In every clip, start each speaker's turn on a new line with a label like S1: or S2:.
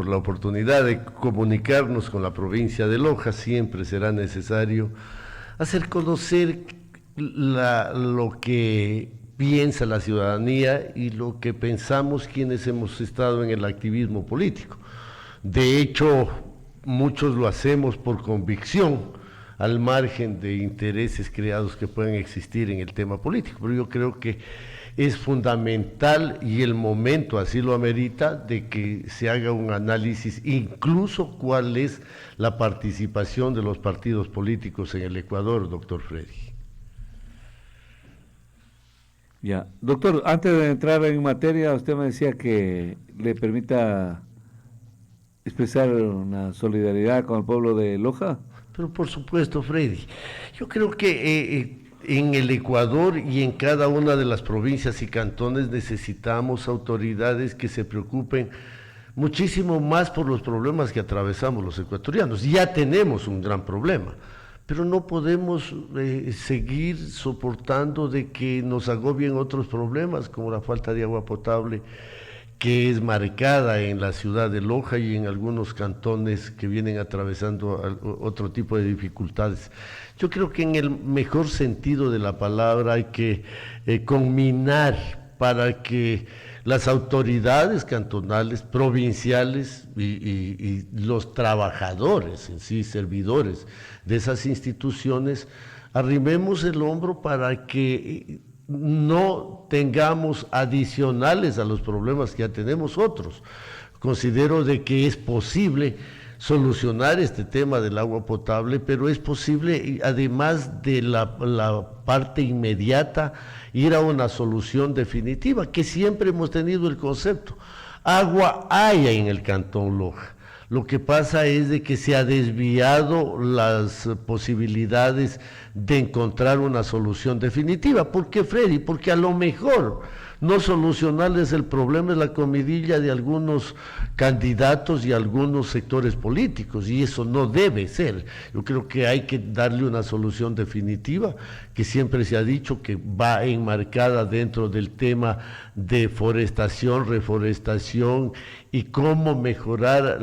S1: la oportunidad de comunicarnos con la provincia de Loja. Siempre será necesario hacer conocer lo que piensa la ciudadanía y lo que pensamos quienes hemos estado en el activismo político. De hecho, muchos lo hacemos por convicción, al margen de intereses creados que pueden existir en el tema político, pero yo creo que es fundamental, y el momento así lo amerita, de que se haga un análisis, incluso cuál es la participación de los partidos políticos en el Ecuador, doctor Freddy.
S2: Ya, doctor, antes de entrar en materia, usted me decía que le permita expresar una solidaridad con el pueblo de Loja.
S1: Pero por supuesto, Freddy, yo creo que en el Ecuador y en cada una de las provincias y cantones necesitamos autoridades que se preocupen muchísimo más por los problemas que atravesamos los ecuatorianos. Ya tenemos un gran problema, pero no podemos seguir soportando de que nos agobien otros problemas como la falta de agua potable, que es marcada en la ciudad de Loja y en algunos cantones que vienen atravesando otro tipo de dificultades. Yo creo que en el mejor sentido de la palabra hay que combinar para que las autoridades cantonales, provinciales y los trabajadores en sí, servidores de esas instituciones, arrimemos el hombro para que no tengamos adicionales a los problemas que ya tenemos otros. Considero de que es posible solucionar este tema del agua potable, pero es posible, además de la parte inmediata, ir a una solución definitiva, que siempre hemos tenido el concepto. Agua hay en el Cantón Loja. Lo que pasa es de que se ha desviado las posibilidades de encontrar una solución definitiva. ¿Por qué, Freddy? Porque a lo mejor no solucionarles el problema es la comidilla de algunos candidatos y algunos sectores políticos, y eso no debe ser. Yo creo que hay que darle una solución definitiva, que siempre se ha dicho que va enmarcada dentro del tema de forestación, reforestación y cómo mejorar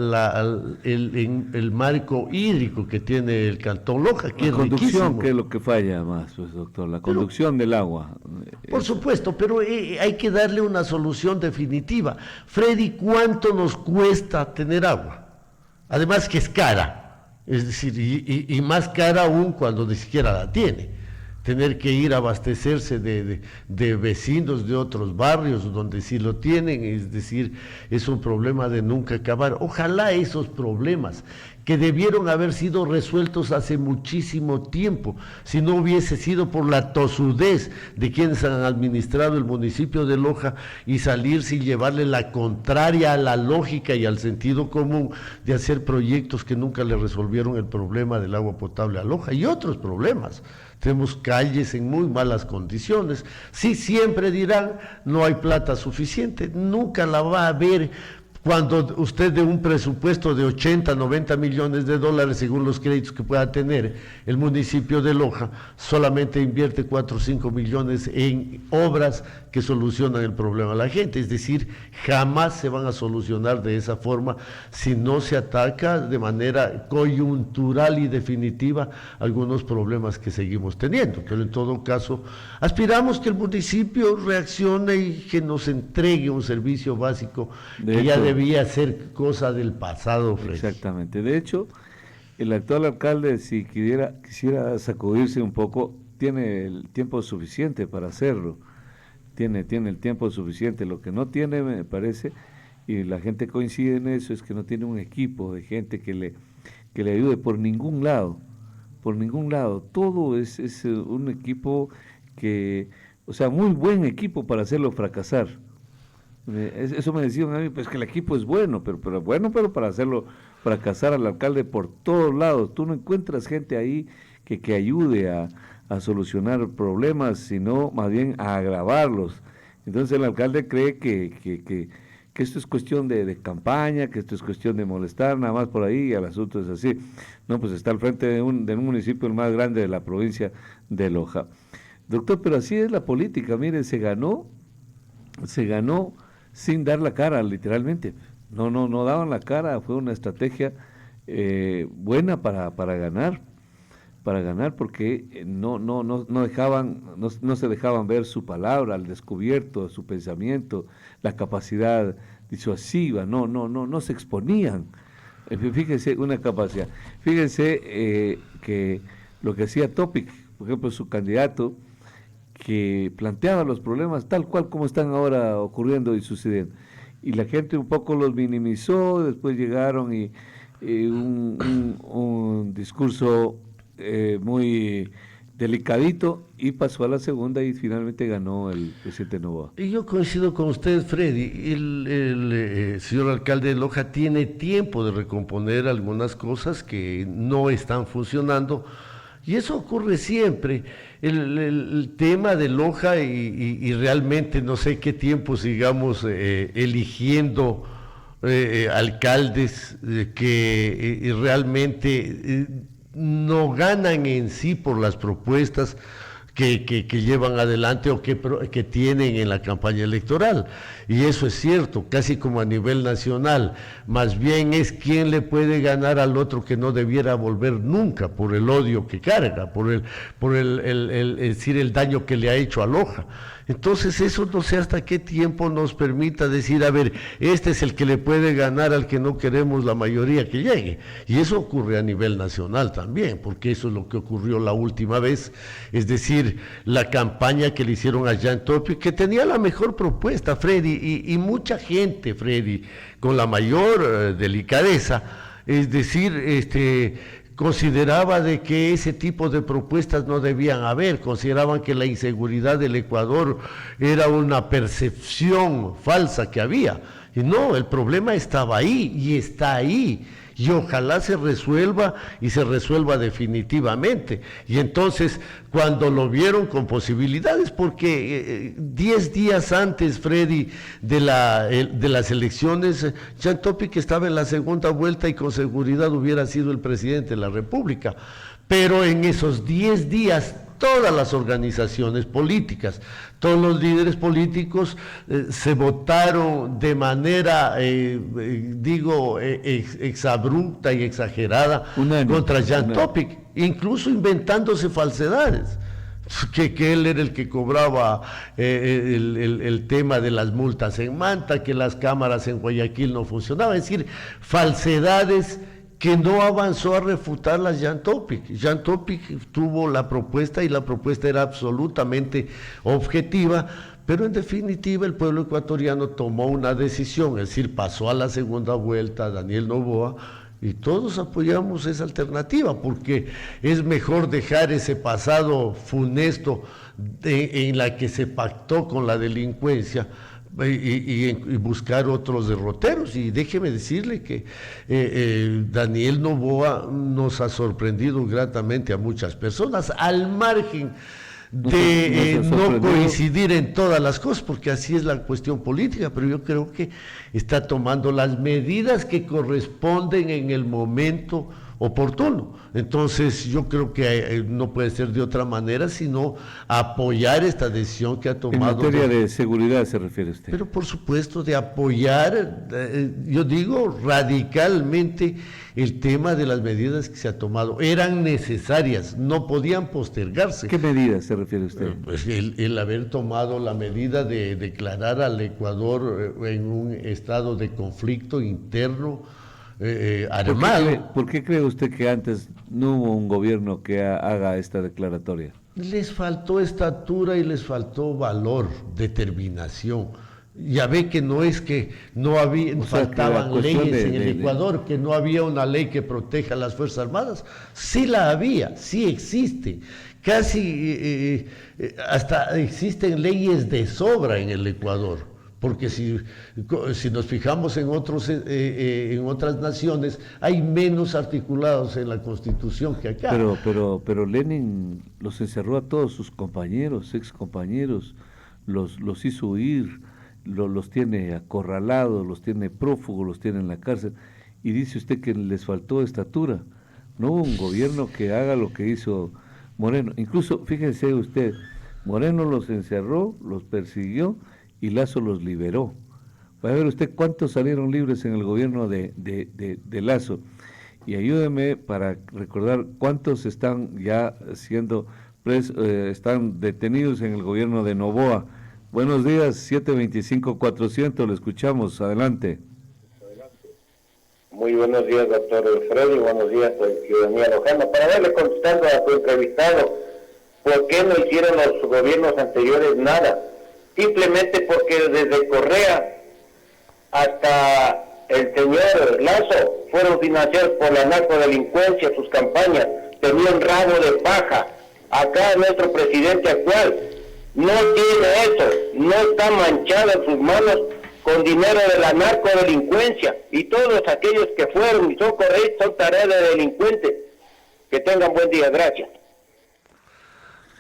S1: el marco hídrico que tiene el Cantón Loja, que
S2: la
S1: es
S2: conducción,
S1: riquísimo.
S2: que es lo que falla más, pues, doctor, la conducción del agua.
S1: Por supuesto, pero hay que darle una solución definitiva. Freddy, ¿cuánto nos cuesta tener agua? Además que es cara, es decir, y más cara aún cuando ni siquiera la tiene. Tener que ir a abastecerse de vecinos de otros barrios donde sí lo tienen, es decir, es un problema de nunca acabar. Ojalá esos problemas que debieron haber sido resueltos hace muchísimo tiempo, si no hubiese sido por la tosudez de quienes han administrado el municipio de Loja y salirse y llevarle la contraria a la lógica y al sentido común de hacer proyectos que nunca le resolvieron el problema del agua potable a Loja y otros problemas. Tenemos calles en muy malas condiciones. Sí, siempre dirán, no hay plata suficiente, nunca la va a haber. Cuando usted de un presupuesto de 80, 90 millones de dólares, según los créditos que pueda tener el municipio de Loja, solamente invierte 4 o 5 millones en obras que solucionan el problema de la gente. Es decir, jamás se van a solucionar de esa forma si no se ataca de manera coyuntural y definitiva algunos problemas que seguimos teniendo. Pero en todo caso, aspiramos que el municipio reaccione y que nos entregue un servicio básico que ya debía ser cosa del pasado, Fred.
S2: Exactamente. De hecho, el actual alcalde, si quisiera sacudirse un poco, tiene el tiempo suficiente para hacerlo. Tiene el tiempo suficiente. Lo que no tiene, me parece, y la gente coincide en eso, es que no tiene un equipo de gente que le ayude por ningún lado. Por ningún lado. Todo es un equipo que, o sea, muy buen equipo para hacerlo fracasar. Eso me decían a mí, pues que el equipo es bueno, pero para hacerlo fracasar al alcalde por todos lados. Tú no encuentras gente ahí que ayude a solucionar problemas, sino más bien a agravarlos. Entonces el alcalde cree que esto es cuestión de campaña, que esto es cuestión de molestar, nada más por ahí, y el asunto es así. No, pues está al frente de un municipio el más grande de la provincia de Loja. Doctor, pero así es la política, mire, se ganó sin dar la cara, literalmente. no daban la cara. Fue una estrategia buena para ganar, porque no dejaban, no se dejaban ver su palabra al descubierto, su pensamiento, la capacidad disuasiva, no se exponían. Fíjense, una capacidad. Fíjense que lo que hacía Topic, por ejemplo, su candidato, que planteaba los problemas tal cual como están ahora ocurriendo y sucediendo. Y la gente un poco los minimizó, después llegaron y un discurso muy delicadito, y pasó a la segunda y finalmente ganó el presidente Noboa.
S1: Y yo coincido con usted, Freddy. El señor alcalde de Loja tiene tiempo de recomponer algunas cosas que no están funcionando, y eso ocurre siempre. El tema de Loja, y realmente no sé qué tiempo sigamos eligiendo alcaldes que realmente no ganan en sí por las propuestas que llevan adelante o que tienen en la campaña electoral. Y eso es cierto, casi como a nivel nacional. Más bien es quién le puede ganar al otro que no debiera volver nunca por el odio que carga, por decir, el daño que le ha hecho a Loja. Entonces eso no sé hasta qué tiempo nos permita decir, a ver, este es el que le puede ganar al que no queremos la mayoría que llegue. Y eso ocurre a nivel nacional también, porque eso es lo que ocurrió la última vez, es decir, la campaña que le hicieron a Jean Topic, que tenía la mejor propuesta, Freddy, y mucha gente, Freddy, con la mayor delicadeza, es decir, consideraba de que ese tipo de propuestas no debían haber, consideraban que la inseguridad del Ecuador era una percepción falsa que había. Y no, el problema estaba ahí y está ahí. Y ojalá se resuelva y se resuelva definitivamente. Y entonces, cuando lo vieron con posibilidades, porque 10 días antes, Freddy, de las elecciones, Jean Topic estaba en la segunda vuelta y con seguridad hubiera sido el presidente de la República. Pero en esos 10 días, todas las organizaciones políticas, todos los líderes políticos se votaron de manera, exabrupta y exagerada contra Jean Topic, incluso inventándose falsedades. Que él era el que cobraba el tema de las multas en Manta, que las cámaras en Guayaquil no funcionaban, es decir, falsedades que no avanzó a refutarlas Jean Topic. Jean Topic tuvo la propuesta y la propuesta era absolutamente objetiva, pero en definitiva el pueblo ecuatoriano tomó una decisión, es decir, pasó a la segunda vuelta Daniel Noboa, y todos apoyamos esa alternativa, porque es mejor dejar ese pasado funesto en la que se pactó con la delincuencia, y buscar otros derroteros. Y déjeme decirle que Daniel Noboa nos ha sorprendido gratamente a muchas personas, al margen de no coincidir en todas las cosas, porque así es la cuestión política, pero yo creo que está tomando las medidas que corresponden en el momento oportuno. Entonces yo creo que no puede ser de otra manera sino apoyar esta decisión que ha tomado.
S2: En materia de seguridad se refiere usted.
S1: Pero por supuesto de apoyar, yo digo radicalmente, el tema de las medidas que se ha tomado. Eran necesarias, no podían postergarse.
S2: ¿Qué medidas se refiere usted?
S1: Pues el haber tomado la medida de declarar al Ecuador en un estado de conflicto interno armado.
S2: ¿Por qué cree usted que antes no hubo un gobierno que haga esta declaratoria?
S1: Les faltó estatura y les faltó valor, determinación. Ya ve que no es que no había, faltaban leyes en el Ecuador, que no había una ley que proteja a las Fuerzas Armadas. Sí la había, sí existe. Casi hasta existen leyes de sobra en el Ecuador. Porque si nos fijamos en otras naciones, hay menos articulados en la Constitución que acá.
S2: Pero Lenin los encerró a todos sus compañeros, excompañeros, los hizo huir, los tiene acorralados, los tiene prófugos, los tiene en la cárcel. Y dice usted que les faltó estatura. No hubo un gobierno que haga lo que hizo Moreno. Incluso, fíjense usted, Moreno los encerró, los persiguió, y Lazo los liberó. Va a ver usted cuántos salieron libres en el gobierno de Lasso. Y ayúdeme para recordar cuántos están ya siendo están detenidos en el gobierno de Noboa. Buenos días, 725-400, le escuchamos, adelante.
S3: Muy buenos días, doctor Freddy, buenos días, ciudadanía lojana. Para darle contestando a su entrevistado, ¿por qué no hicieron los gobiernos anteriores nada? Simplemente porque desde Correa hasta el señor Lasso fueron financiados por la narcodelincuencia, sus campañas, tenían rabo de paja. Acá nuestro presidente actual no tiene eso, no está manchado en sus manos con dinero de la narcodelincuencia, y todos aquellos que fueron y son correctos son tareas de delincuentes. Que tengan buen día, gracias.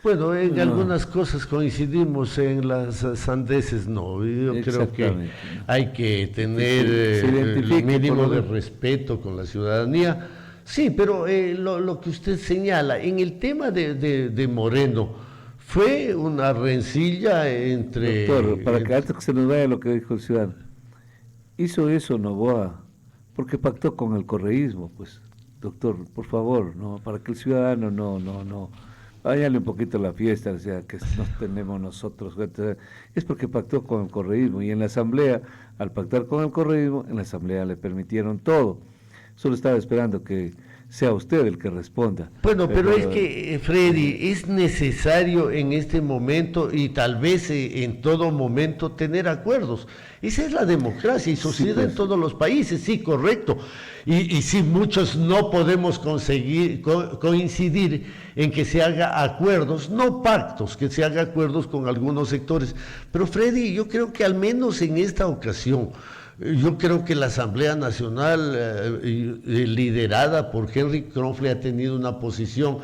S1: Bueno, en algunas cosas coincidimos, en las sandeces no. Yo creo que hay que tener el mínimo de respeto con la ciudadanía. Sí, pero lo que usted señala, en el tema de Moreno, fue una rencilla entre...
S2: Doctor, para que antes que se nos vaya lo que dijo el ciudadano, hizo eso Noboa porque pactó con el correísmo, pues, doctor, por favor, no, para que el ciudadano no, váyale un poquito a la fiesta, o sea, que nos tenemos nosotros, es porque pactó con el correísmo, y en la asamblea, al pactar con el correísmo, en la asamblea le permitieron todo. Solo estaba esperando que sea usted el que responda.
S1: Bueno, pero es que, Freddy, es necesario en este momento y tal vez en todo momento tener acuerdos. Esa es la democracia y sucede en todos los países, sí, correcto. Y sí, muchos no podemos coincidir en que se haga acuerdos, no pactos, que se haga acuerdos con algunos sectores. Pero Freddy, yo creo que al menos en esta ocasión, yo creo que la Asamblea Nacional, liderada por Henry Kronfle, ha tenido una posición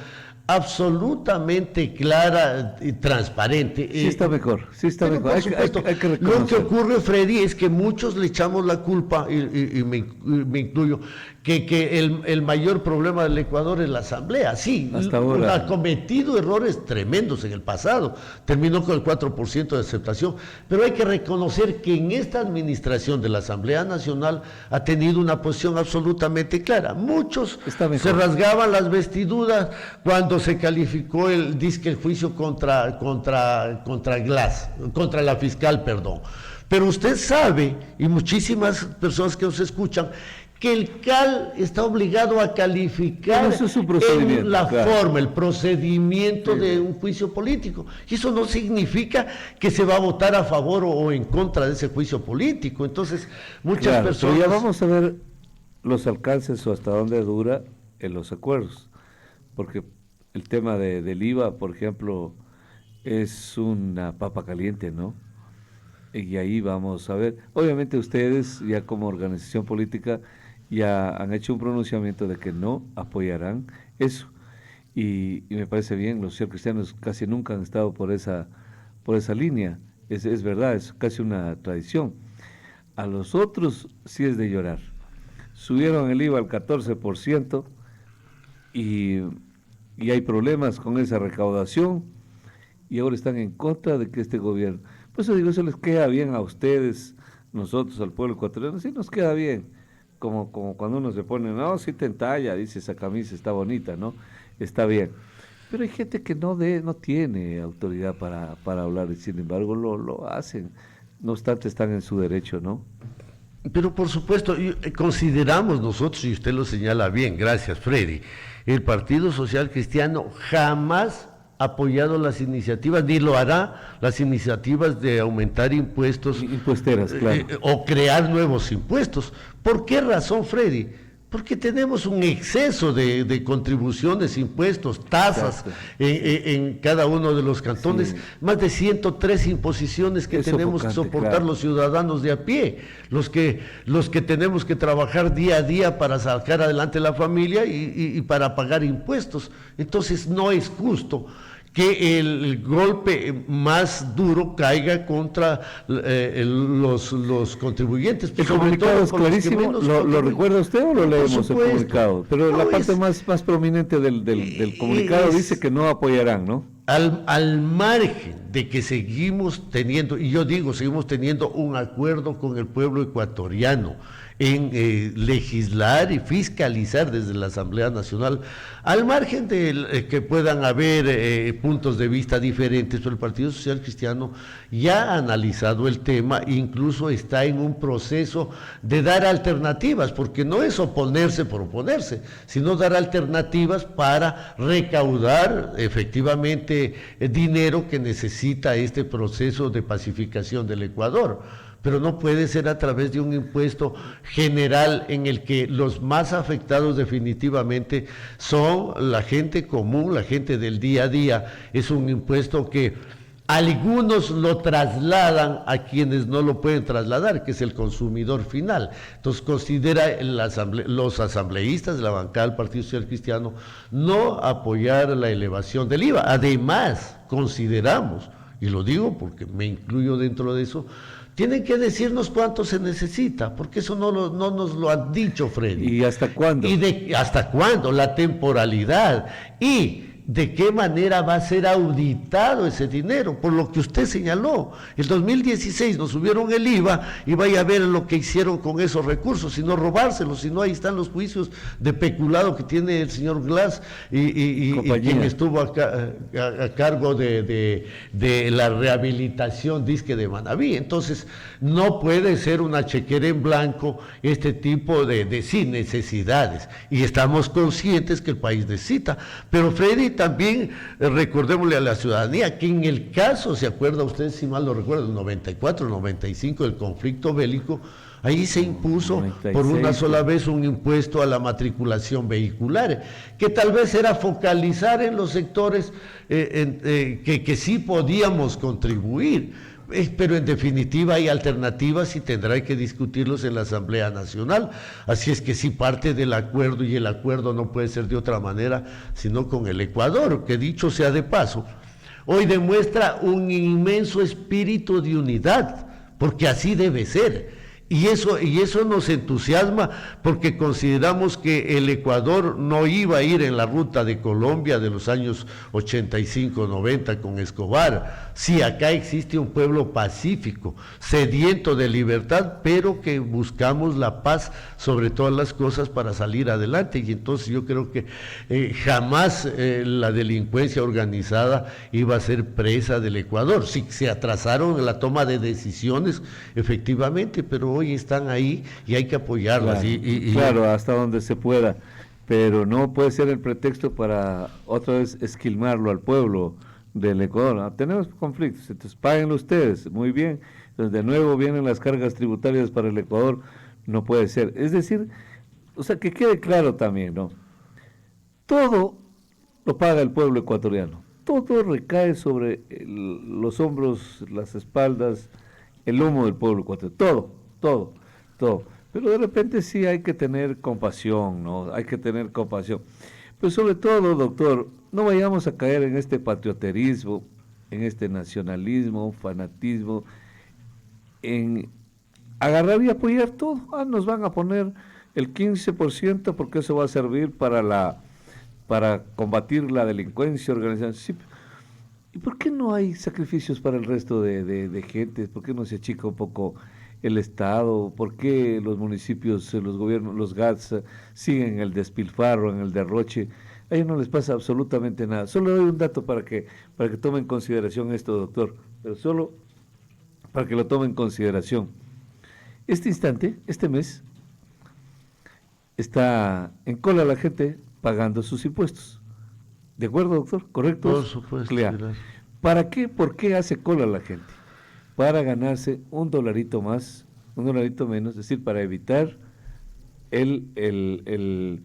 S1: absolutamente clara y transparente.
S2: Sí está mejor, sí está mejor.
S1: Por supuesto, hay que lo que ocurre, Freddy, es que muchos le echamos la culpa, y me incluyo, que el mayor problema del Ecuador es la Asamblea. Sí,
S2: hasta ahora
S1: ha cometido errores tremendos en el pasado, terminó con el 4% de aceptación, pero hay que reconocer que en esta administración de la Asamblea Nacional ha tenido una posición absolutamente clara. Muchos se rasgaban las vestiduras cuando se calificó el juicio contra Glass, contra la fiscal, perdón. Pero usted sabe, y muchísimas personas que nos escuchan, que el CAL está obligado a calificar en la forma, el procedimiento de un juicio político. Y eso no significa que se va a votar a favor o en contra de ese juicio político. Entonces, muchas personas...
S2: Pero ya vamos a ver los alcances o hasta dónde dura en los acuerdos. Porque el tema del IVA, por ejemplo, es una papa caliente, ¿no? Y ahí vamos a ver. Obviamente ustedes, ya como organización política, ya han hecho un pronunciamiento de que no apoyarán eso. Y me parece bien, los cristianos casi nunca han estado por esa línea. Es verdad, es casi una tradición. A los otros sí es de llorar. Subieron el IVA al 14% y hay problemas con esa recaudación, y ahora están en contra de que este gobierno... Por eso digo, eso les queda bien a ustedes, nosotros, al pueblo ecuatoriano, sí nos queda bien. Como cuando uno se pone, no, sí te entalla, dice, esa camisa está bonita, ¿no? Está bien. Pero hay gente que no tiene autoridad para hablar, y sin embargo lo hacen. No obstante, están en su derecho, ¿no?
S1: Pero por supuesto, consideramos nosotros, y usted lo señala bien, gracias Freddy, el Partido Social Cristiano jamás ha apoyado las iniciativas, ni lo hará, las iniciativas de aumentar impuestos.
S2: Impuesteras, claro.
S1: O crear nuevos impuestos. ¿Por qué razón, Freddy? Porque tenemos un exceso de contribuciones, impuestos, tasas en cada uno de los cantones, sí. Más de 103 imposiciones que tenemos que soportar los ciudadanos de a pie, los que tenemos que trabajar día a día para sacar adelante la familia y para pagar impuestos. Entonces no es justo que el golpe más duro caiga contra los contribuyentes.
S2: El comunicado es clarísimo, ¿lo recuerda usted o lo leemos el comunicado? Pero no, la parte más prominente del comunicado dice que no apoyarán, ¿no?
S1: al margen de que seguimos teniendo, y yo digo, seguimos teniendo un acuerdo con el pueblo ecuatoriano en legislar y fiscalizar desde la Asamblea Nacional, al margen de que puedan haber puntos de vista diferentes, pero el Partido Social Cristiano ya ha analizado el tema, incluso está en un proceso de dar alternativas, porque no es oponerse por oponerse, sino dar alternativas para recaudar efectivamente dinero que necesita este proceso de pacificación del Ecuador. Pero no puede ser a través de un impuesto general en el que los más afectados definitivamente son la gente común, la gente del día a día. Es un impuesto que algunos lo trasladan a quienes no lo pueden trasladar, que es el consumidor final. Entonces considera los asambleístas de la bancada del Partido Social Cristiano no apoyar la elevación del IVA. Además, consideramos, y lo digo porque me incluyo dentro de eso, tienen que decirnos cuánto se necesita, porque eso no nos lo han dicho, Freddy.
S2: ¿Y hasta cuándo?
S1: ¿Hasta cuándo? La temporalidad. Y de qué manera va a ser auditado ese dinero, por lo que usted señaló. El 2016 nos subieron el IVA y vaya a ver lo que hicieron con esos recursos, si no robárselos, si no ahí están los juicios de peculado que tiene el señor Glass y quien estuvo a cargo de la rehabilitación disque de Manabí. Entonces, no puede ser una chequera en blanco este tipo de sin necesidades, y estamos conscientes que el país necesita, pero Freddy, también recordémosle a la ciudadanía que en el caso, ¿se acuerda usted, si mal no recuerdo, el 94, 95, el conflicto bélico, ahí se impuso 96, por una sola vez un impuesto a la matriculación vehicular, que tal vez era focalizar en los sectores que sí podíamos contribuir. Pero en definitiva hay alternativas y tendrá que discutirlos en la Asamblea Nacional. Así es que sí, parte del acuerdo, y el acuerdo no puede ser de otra manera sino con el Ecuador, que dicho sea de paso, hoy demuestra un inmenso espíritu de unidad, porque así debe ser. Y eso nos entusiasma, porque consideramos que el Ecuador no iba a ir en la ruta de Colombia de los años 85, 90 con Escobar. Sí, acá existe un pueblo pacífico, sediento de libertad, pero que buscamos la paz sobre todas las cosas para salir adelante. Y entonces yo creo que jamás la delincuencia organizada iba a ser presa del Ecuador. Sí, se atrasaron en la toma de decisiones, efectivamente, pero hoy están ahí y hay que apoyarlas.
S2: Claro, claro, hasta donde se pueda, pero no puede ser el pretexto para otra vez esquilmarlo al pueblo del Ecuador. ¿No? Tenemos conflictos, entonces páguenlo ustedes, muy bien. Entonces de nuevo vienen las cargas tributarias para el Ecuador, no puede ser. Es decir, o sea, que quede claro también, ¿no? Todo lo paga el pueblo ecuatoriano, todo recae sobre los hombros, las espaldas, el lomo del pueblo ecuatoriano, todo. Pero de repente sí hay que tener compasión, ¿no? Hay que tener compasión. Pero sobre todo, doctor, no vayamos a caer en este patrioterismo, en este nacionalismo, fanatismo, en agarrar y apoyar todo. Nos van a poner el 15% porque eso va a servir para combatir la delincuencia organizada. Sí. ¿Y por qué no hay sacrificios para el resto de gente? ¿Por qué no se achica un poco el Estado? ¿Por qué los municipios, los gobiernos, los GATS siguen el despilfarro, en el derroche? A ellos no les pasa absolutamente nada. Solo doy un dato para que tome en consideración esto, doctor, pero solo para que lo tome en consideración. Este instante, este mes, está en cola la gente pagando sus impuestos. ¿De acuerdo, doctor? ¿Correcto?
S1: Por supuesto.
S2: ¿Para qué? ¿Por qué hace cola la gente? Para ganarse $1 más, $1 menos, es decir, para evitar el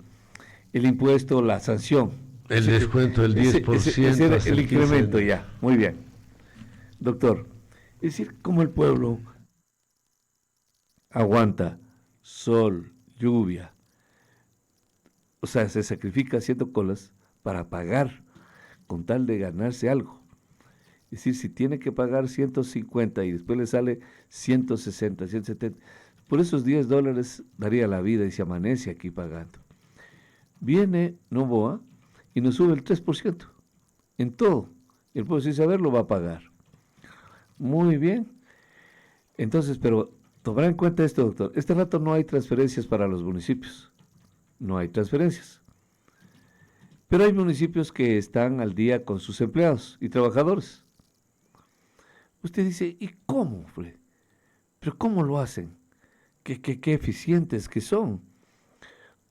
S2: impuesto, la sanción.
S1: El descuento del 10%.
S2: El incremento ya, muy bien. Doctor, es decir, como el pueblo aguanta sol, lluvia, o sea, se sacrifica haciendo colas para pagar con tal de ganarse algo. Es decir, si tiene que pagar 150 y después le sale 160, 170, por esos $10 daría la vida y se amanece aquí pagando. Viene Novoa y nos sube el 3% en todo, El pueblo sin saber lo va a pagar. Muy bien. Entonces, pero tomar en cuenta esto, doctor. Este rato no hay transferencias para los municipios. No hay transferencias. Pero hay municipios que están al día con sus empleados y trabajadores. Usted dice, ¿y cómo, Fred? ¿Pero cómo lo hacen? ¿Qué eficientes que son?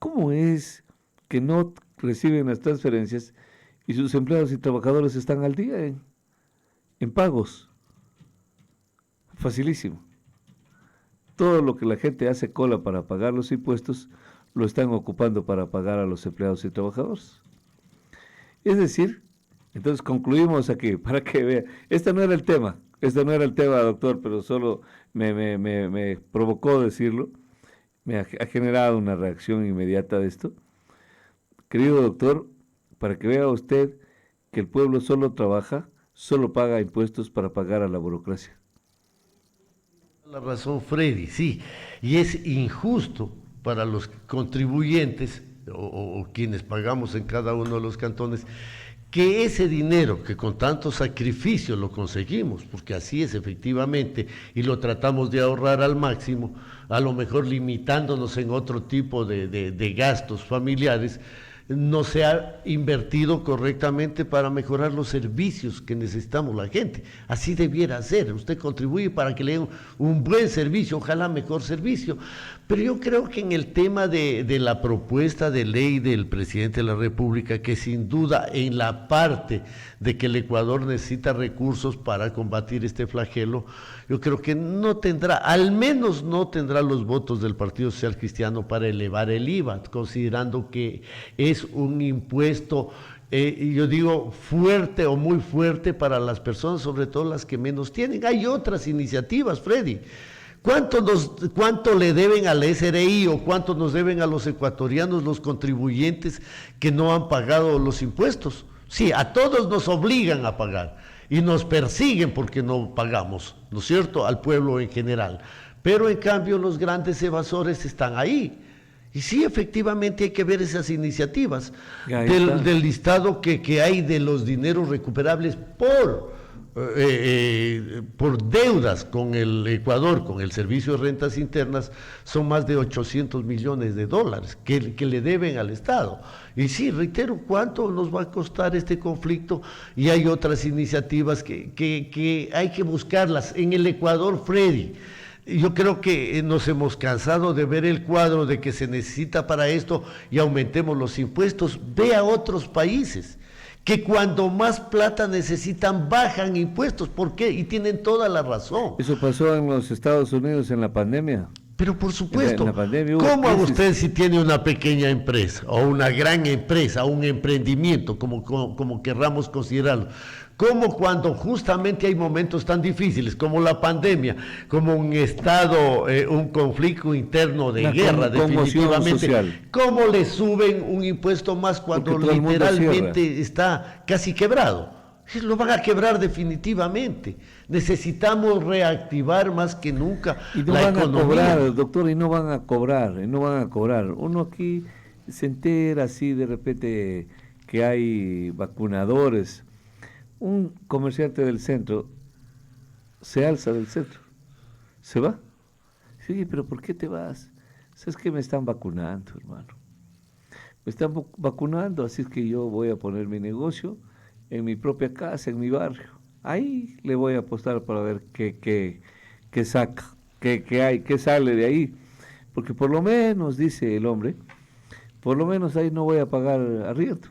S2: ¿Cómo es que no reciben las transferencias y sus empleados y trabajadores están al día en pagos? Facilísimo. Todo lo que la gente hace cola para pagar los impuestos, lo están ocupando para pagar a los empleados y trabajadores. Es decir, entonces concluimos aquí, para que vea, este no era el tema, doctor, pero solo me provocó decirlo, me ha generado una reacción inmediata de esto. Querido doctor, para que vea usted que el pueblo solo trabaja, solo paga impuestos para pagar a la burocracia.
S1: La razón, Freddy, sí, y es injusto para los contribuyentes o quienes pagamos en cada uno de los cantones, que ese dinero que con tanto sacrificio lo conseguimos, porque así es efectivamente, y lo tratamos de ahorrar al máximo, a lo mejor limitándonos en otro tipo de gastos familiares, no se ha invertido correctamente para mejorar los servicios que necesitamos la gente. Así debiera ser. Usted contribuye para que le den un buen servicio, ojalá mejor servicio. Pero yo creo que en el tema de la propuesta de ley del presidente de la República, que sin duda en la parte de que el Ecuador necesita recursos para combatir este flagelo, yo creo que no tendrá, al menos no tendrá los votos del Partido Social Cristiano para elevar el IVA, considerando que es un impuesto, yo digo, fuerte o muy fuerte para las personas, sobre todo las que menos tienen. Hay otras iniciativas, Freddy. ¿Cuánto le deben al SRI o cuánto nos deben a los ecuatorianos, los contribuyentes que no han pagado los impuestos? Sí, a todos nos obligan a pagar y nos persiguen porque no pagamos, ¿no es cierto?, al pueblo en general. Pero en cambio los grandes evasores están ahí. Y sí, efectivamente hay que ver esas iniciativas del listado que hay de los dineros recuperables por deudas con el Ecuador, con el Servicio de Rentas Internas, son más de 800 millones de dólares que le deben al Estado. Y sí, reitero, ¿cuánto nos va a costar este conflicto? Y hay otras iniciativas que hay que buscarlas. En el Ecuador, Freddy, yo creo que nos hemos cansado de ver el cuadro de que se necesita para esto y aumentemos los impuestos. Ve a otros países que cuando más plata necesitan bajan impuestos. ¿Por qué? Y tienen toda la razón.
S2: Eso pasó en los Estados Unidos en la pandemia.
S1: Pero por supuesto,
S2: en la pandemia
S1: ¿cómo a usted si tiene una pequeña empresa o una gran empresa, un emprendimiento, como querramos considerarlo? ¿Cómo cuando justamente hay momentos tan difíciles como la pandemia, como un estado, un conflicto interno de guerra, definitivamente, cómo le suben un impuesto más cuando literalmente está casi quebrado? Lo van a quebrar definitivamente. Necesitamos reactivar más que nunca la economía.
S2: A cobrar, doctor, y no van a cobrar. Uno aquí se entera así de repente que hay vacunadores. Un comerciante del centro se alza del centro, se va. Sí, pero ¿por qué te vas? ¿Sabes que me están vacunando, hermano? Me están vacunando, así es que yo voy a poner mi negocio en mi propia casa, en mi barrio. Ahí le voy a apostar para ver qué saca, qué sale de ahí. Porque por lo menos, dice el hombre, por lo menos ahí no voy a pagar arriendo.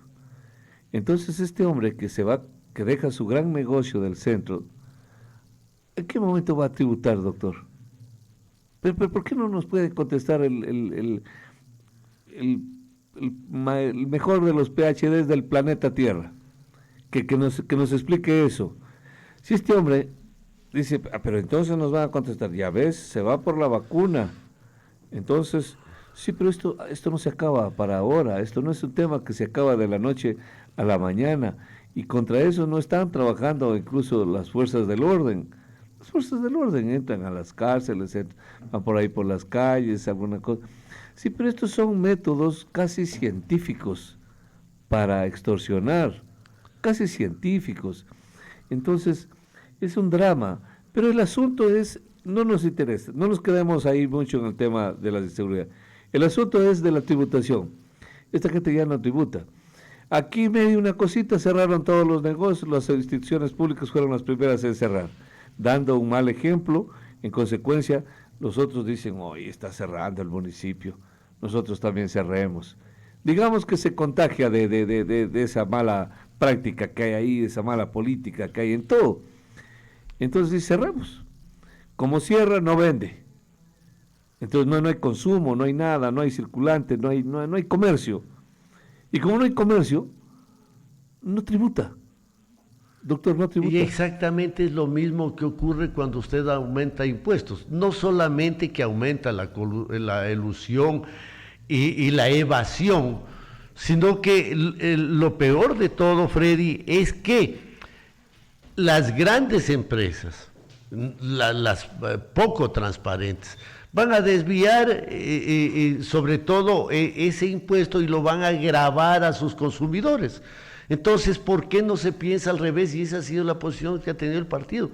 S2: Entonces este hombre que se va, que deja su gran negocio del centro, ¿en qué momento va a tributar, doctor? Pero ¿por qué no nos puede contestar el mejor de los PhDs del planeta Tierra? Que nos explique eso. Si este hombre dice, pero entonces nos van a contestar, ya ves, se va por la vacuna. Entonces, sí, pero esto no se acaba para ahora, esto no es un tema que se acaba de la noche a la mañana, y contra eso no están trabajando incluso las fuerzas del orden. Las fuerzas del orden entran a las cárceles, van por ahí por las calles, alguna cosa. Sí, pero estos son métodos casi científicos para extorsionar, casi científicos. Entonces, es un drama, pero el asunto es, no nos interesa, no nos quedemos ahí mucho en el tema de la inseguridad. El asunto es de la tributación. Esta gente ya no tributa. Aquí medio una cosita, cerraron todos los negocios, las instituciones públicas fueron las primeras en cerrar, dando un mal ejemplo. En consecuencia, los otros dicen, hoy está cerrando el municipio, nosotros también cerremos. Digamos que se contagia de esa mala práctica que hay ahí, de esa mala política que hay en todo. Entonces dice, cerremos. Como cierra, no vende. Entonces no hay consumo, no hay nada, no hay circulante, no hay comercio. Y como no hay comercio, no tributa. Doctor, no tributa.
S1: Y exactamente es lo mismo que ocurre cuando usted aumenta impuestos. No solamente que aumenta la elusión y la evasión, sino que lo peor de todo, Freddy, es que las grandes empresas, las poco transparentes, van a desviar sobre todo ese impuesto y lo van a gravar a sus consumidores. Entonces, ¿por qué no se piensa al revés? Y esa ha sido la posición que ha tenido el partido.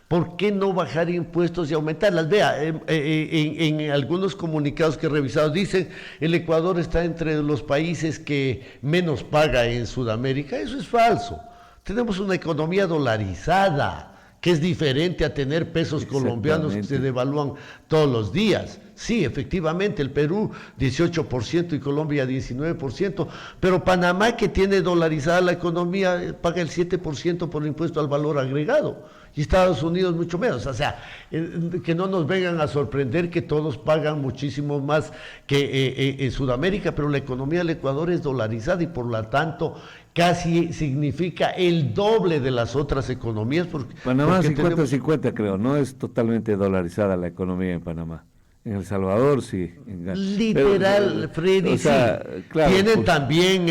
S1: ¿Por qué no bajar impuestos y aumentarlas? Vea, en algunos comunicados que he revisado dicen el Ecuador está entre los países que menos paga en Sudamérica. Eso es falso. Tenemos una economía dolarizada, que es diferente a tener pesos colombianos que se devalúan todos los días. Sí, efectivamente, el Perú 18% y Colombia 19%, pero Panamá, que tiene dolarizada la economía, paga el 7% por impuesto al valor agregado, y Estados Unidos mucho menos. O sea, que no nos vengan a sorprender que todos pagan muchísimo más que en Sudamérica, pero la economía del Ecuador es dolarizada y por lo tanto casi significa el doble de las otras economías.
S2: Panamá 50-50 creo, no es totalmente dolarizada la economía en Panamá. En El Salvador sí.
S1: Literal, Freddy, o sea, sí. Claro, tienen pues, también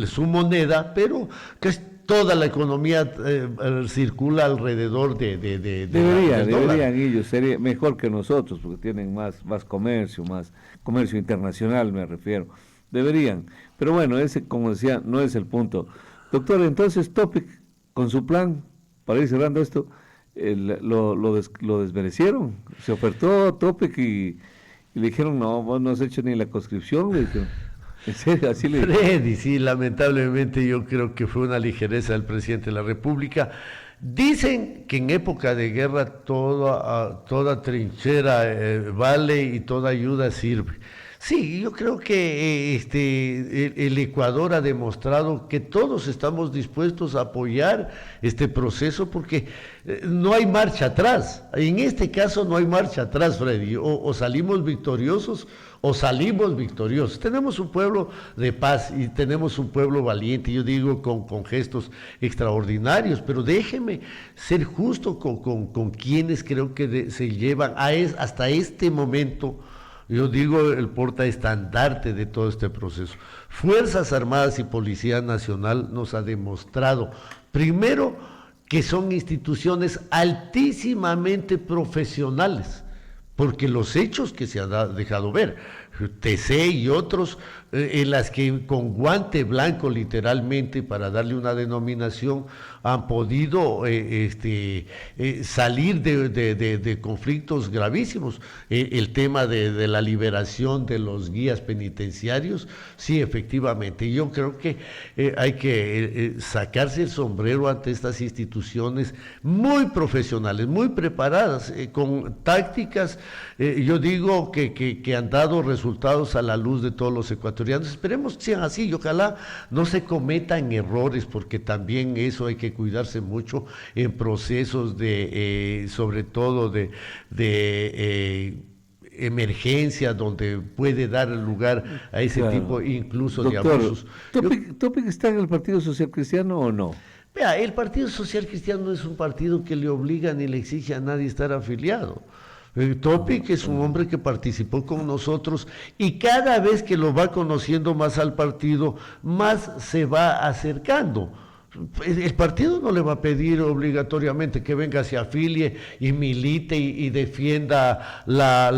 S1: su moneda, pero que toda la economía circula alrededor de
S2: deberían ellos, sería mejor que nosotros, porque tienen más comercio internacional, me refiero. Deberían, pero bueno, ese, como decía, no es el punto. Doctor, entonces Topic, con su plan, para ir cerrando esto, lo desmerecieron. Se ofertó Topic y le dijeron, no, vos no has hecho ni la conscripción, le dijeron. En serio, así le dijeron.
S1: Freddy, sí, lamentablemente yo creo que fue una ligereza del presidente de la República. Dicen que en época de guerra toda trinchera vale y toda ayuda sirve. Sí, yo creo que el Ecuador ha demostrado que todos estamos dispuestos a apoyar este proceso porque no hay marcha atrás. En este caso no hay marcha atrás, Freddy. O salimos victoriosos o salimos victoriosos. Tenemos un pueblo de paz y tenemos un pueblo valiente, yo digo con gestos extraordinarios, pero déjeme ser justo con quienes creo que se llevan hasta este momento. Yo digo el portaestandarte de todo este proceso. Fuerzas Armadas y Policía Nacional nos ha demostrado, primero, que son instituciones altísimamente profesionales, porque los hechos que se han dejado ver, TC y otros, en las que con guante blanco literalmente, para darle una denominación, han podido salir de conflictos gravísimos. El tema de la liberación de los guías penitenciarios, sí, efectivamente. Yo creo que hay que sacarse el sombrero ante estas instituciones muy profesionales, muy preparadas, con tácticas, yo digo que han dado resultados a la luz de todos los ecuatorianos. Esperemos que sean así y ojalá no se cometan errores, porque también eso hay que cuidarse mucho en procesos sobre todo de emergencia, donde puede dar lugar a ese tipo incluso de abusos.
S2: ¿Topic está en el Partido Social Cristiano o no?
S1: Vea, el Partido Social Cristiano no es un partido que le obliga ni le exige a nadie estar afiliado. Topic es un hombre que participó con nosotros y cada vez que lo va conociendo más al partido, más se va acercando. El partido no le va a pedir obligatoriamente que venga, se afilie y milite y defienda la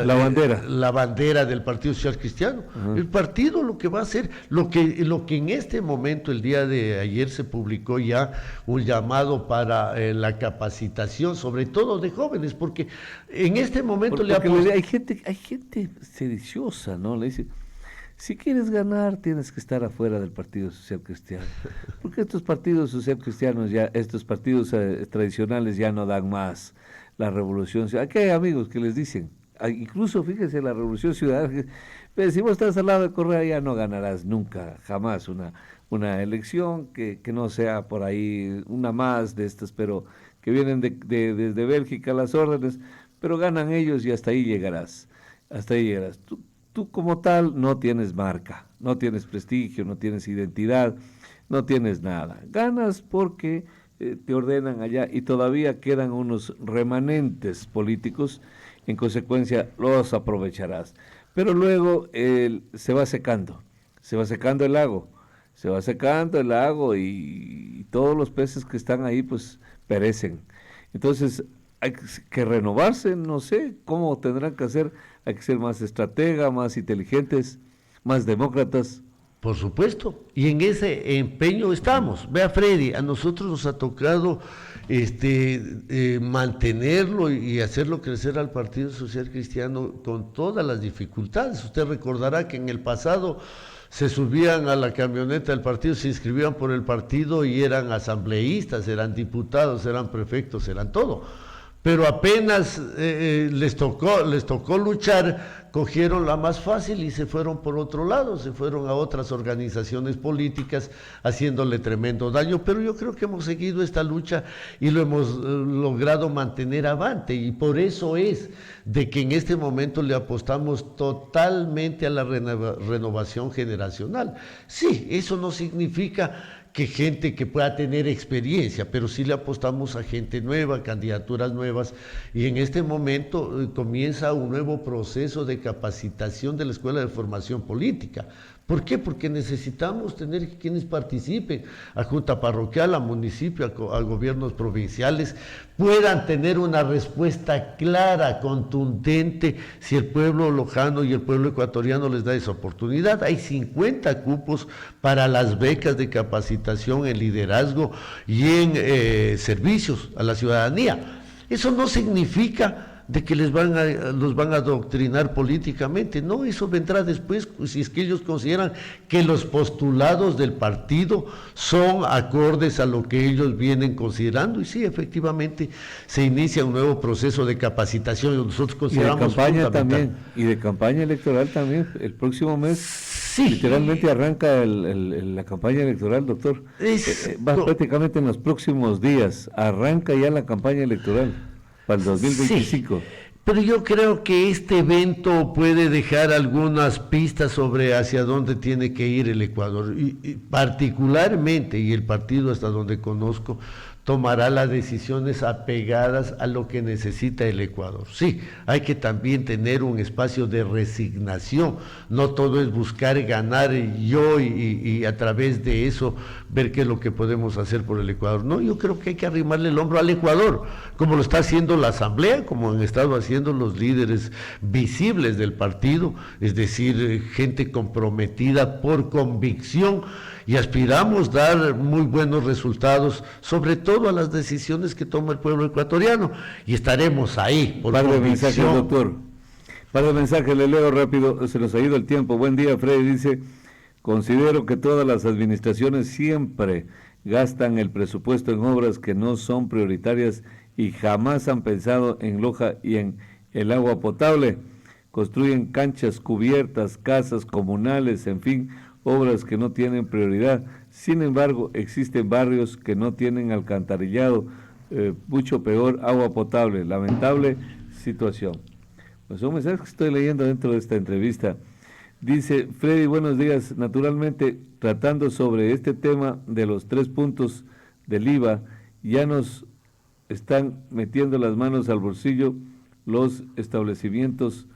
S2: bandera.
S1: La bandera del Partido Social Cristiano. El partido lo que va a hacer, lo que en este momento, el día de ayer se publicó ya un llamado para la capacitación, sobre todo de jóvenes, porque en este momento
S2: hay gente sediciosa, ¿no? Le dice, si quieres ganar, tienes que estar afuera del Partido Social Cristiano. Porque estos partidos social cristianos, estos partidos tradicionales ya no dan más la revolución. Aquí hay amigos que les dicen, incluso fíjense, la revolución ciudadana, pero si vos estás al lado de Correa ya no ganarás nunca, jamás una elección que no sea por ahí una más de estas, pero que vienen desde Bélgica las órdenes, pero ganan ellos y hasta ahí llegarás. Hasta ahí llegarás. Tú como tal no tienes marca, no tienes prestigio, no tienes identidad, no tienes nada. Ganas porque te ordenan allá y todavía quedan unos remanentes políticos, en consecuencia los aprovecharás. Pero luego se va secando el lago y todos los peces que están ahí pues perecen. Entonces hay que renovarse, no sé cómo tendrán que hacer, hay que ser más estratega, más inteligentes, más demócratas.
S1: Por supuesto, y en ese empeño estamos. Vea, Freddy, a nosotros nos ha tocado mantenerlo y hacerlo crecer al Partido Social Cristiano con todas las dificultades. Usted recordará que en el pasado se subían a la camioneta del partido, se inscribían por el partido y eran asambleístas, eran diputados, eran prefectos, eran todo. Pero apenas les tocó luchar, cogieron la más fácil y se fueron por otro lado, se fueron a otras organizaciones políticas haciéndole tremendo daño. Pero yo creo que hemos seguido esta lucha y lo hemos logrado mantener avante, y por eso es de que en este momento le apostamos totalmente a la renovación generacional. Sí, eso no significa que gente que pueda tener experiencia, pero sí le apostamos a gente nueva, candidaturas nuevas, y en este momento comienza un nuevo proceso de capacitación de la Escuela de Formación Política. ¿Por qué? Porque necesitamos tener quienes participen, a junta parroquial, a municipio, a gobiernos provinciales, puedan tener una respuesta clara, contundente, si el pueblo lojano y el pueblo ecuatoriano les da esa oportunidad. Hay 50 cupos para las becas de capacitación en liderazgo y en servicios a la ciudadanía. Eso no significa de que los van a adoctrinar políticamente, no, eso vendrá después, si es que ellos consideran que los postulados del partido son acordes a lo que ellos vienen considerando, y sí, efectivamente se inicia un nuevo proceso de capacitación, y nosotros consideramos
S2: y de campaña también, y de campaña electoral también, el próximo mes. Sí. Literalmente arranca la campaña electoral, doctor. Prácticamente en los próximos días arranca ya la campaña electoral para el 2025.
S1: Sí, pero yo creo que este evento puede dejar algunas pistas sobre hacia dónde tiene que ir el Ecuador, y particularmente, y el partido hasta donde conozco, tomará las decisiones apegadas a lo que necesita el Ecuador. Sí, hay que también tener un espacio de resignación, no todo es buscar ganar yo y a través de eso ver qué es lo que podemos hacer por el Ecuador. No, yo creo que hay que arrimarle el hombro al Ecuador, como lo está haciendo la Asamblea, como han estado haciendo los líderes visibles del partido, es decir, gente comprometida por convicción, y aspiramos dar muy buenos resultados, sobre todo a las decisiones que toma el pueblo ecuatoriano, y estaremos ahí por
S2: convicción. Par de mensajes, doctor. Par de mensajes, le leo rápido, se nos ha ido el tiempo. Buen día, Freddy, dice: considero que todas las administraciones siempre gastan el presupuesto en obras que no son prioritarias y jamás han pensado en Loja y en el agua potable. Construyen canchas cubiertas, casas comunales, en fin, obras que no tienen prioridad. Sin embargo, existen barrios que no tienen alcantarillado, mucho peor, agua potable. Lamentable situación. Pues son mensajes que estoy leyendo dentro de esta entrevista. Dice Freddy, buenos días. Naturalmente, tratando sobre este tema de los 3 puntos del IVA, ya nos están metiendo las manos al bolsillo los establecimientos.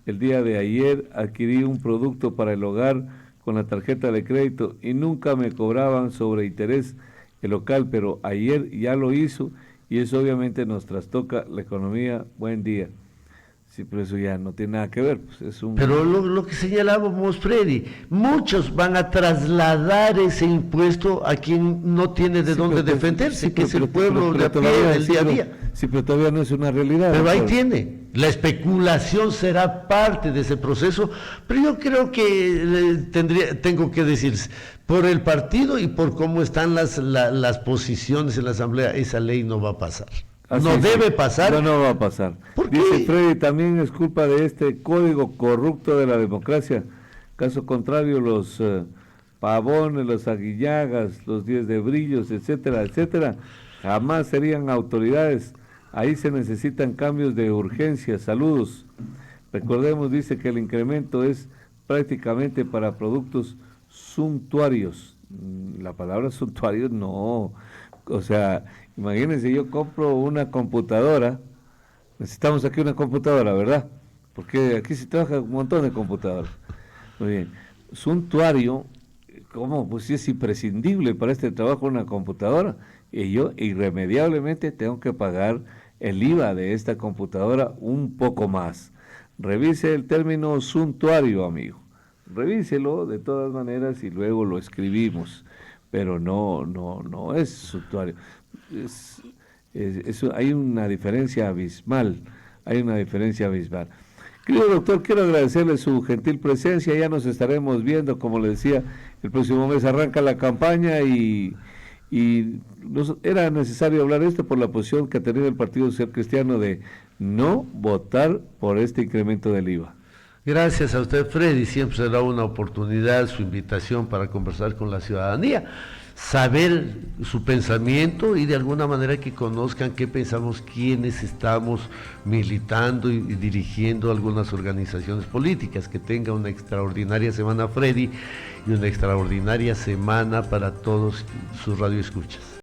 S2: El día de ayer adquirí un producto para el hogar con la tarjeta de crédito y nunca me cobraban sobre interés el local, pero ayer ya lo hizo y eso obviamente nos trastoca la economía. Buen día. Sí, pero eso ya no tiene nada que ver, pues es un...
S1: Pero lo que señalábamos, Freddy, muchos van a trasladar ese impuesto a quien no tiene de dónde defenderse, que es el pueblo de a pie del día a día.
S2: Sí, pero todavía no es una realidad.
S1: Pero ahí tiene, la especulación será parte de ese proceso, pero yo creo que tengo que decir, por el partido y por cómo están las posiciones en la Asamblea, esa ley no va a pasar.
S2: Así
S1: no
S2: es,
S1: debe pasar.
S2: No va a pasar.
S1: ¿Por qué?
S2: Dice Freddy, también es culpa de este código corrupto de la democracia. Caso contrario, los pavones, los aguillagas, los 10 de brillos, etcétera, etcétera, jamás serían autoridades. Ahí se necesitan cambios de urgencia. Saludos. Recordemos, dice que el incremento es prácticamente para productos suntuarios. La palabra suntuarios no. O sea, imagínense, yo compro una computadora, necesitamos aquí una computadora, ¿verdad? Porque aquí se trabaja un montón de computadoras. Muy bien, suntuario, ¿cómo? Pues sí es imprescindible para este trabajo una computadora, y yo irremediablemente tengo que pagar el IVA de esta computadora un poco más. Revise el término suntuario, amigo. Revíselo de todas maneras y luego lo escribimos. Pero no es suntuario. Hay una diferencia abismal, Querido doctor, quiero agradecerle su gentil presencia, ya nos estaremos viendo, como le decía, el próximo mes arranca la campaña y era necesario hablar esto por la posición que ha tenido el Partido Social Cristiano de no votar por este incremento del IVA.
S1: Gracias a usted, Freddy, siempre será una oportunidad su invitación para conversar con la ciudadanía, saber su pensamiento y de alguna manera que conozcan qué pensamos quienes estamos militando y dirigiendo algunas organizaciones políticas. Que tenga una extraordinaria semana, Freddy, y una extraordinaria semana para todos sus radioescuchas.